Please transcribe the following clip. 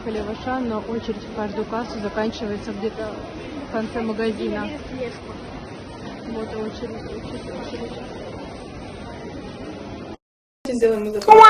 приехали в Ашан, но очередь в каждую кассу заканчивается где-то в конце магазина. Вот очередь. Сделаем заправку.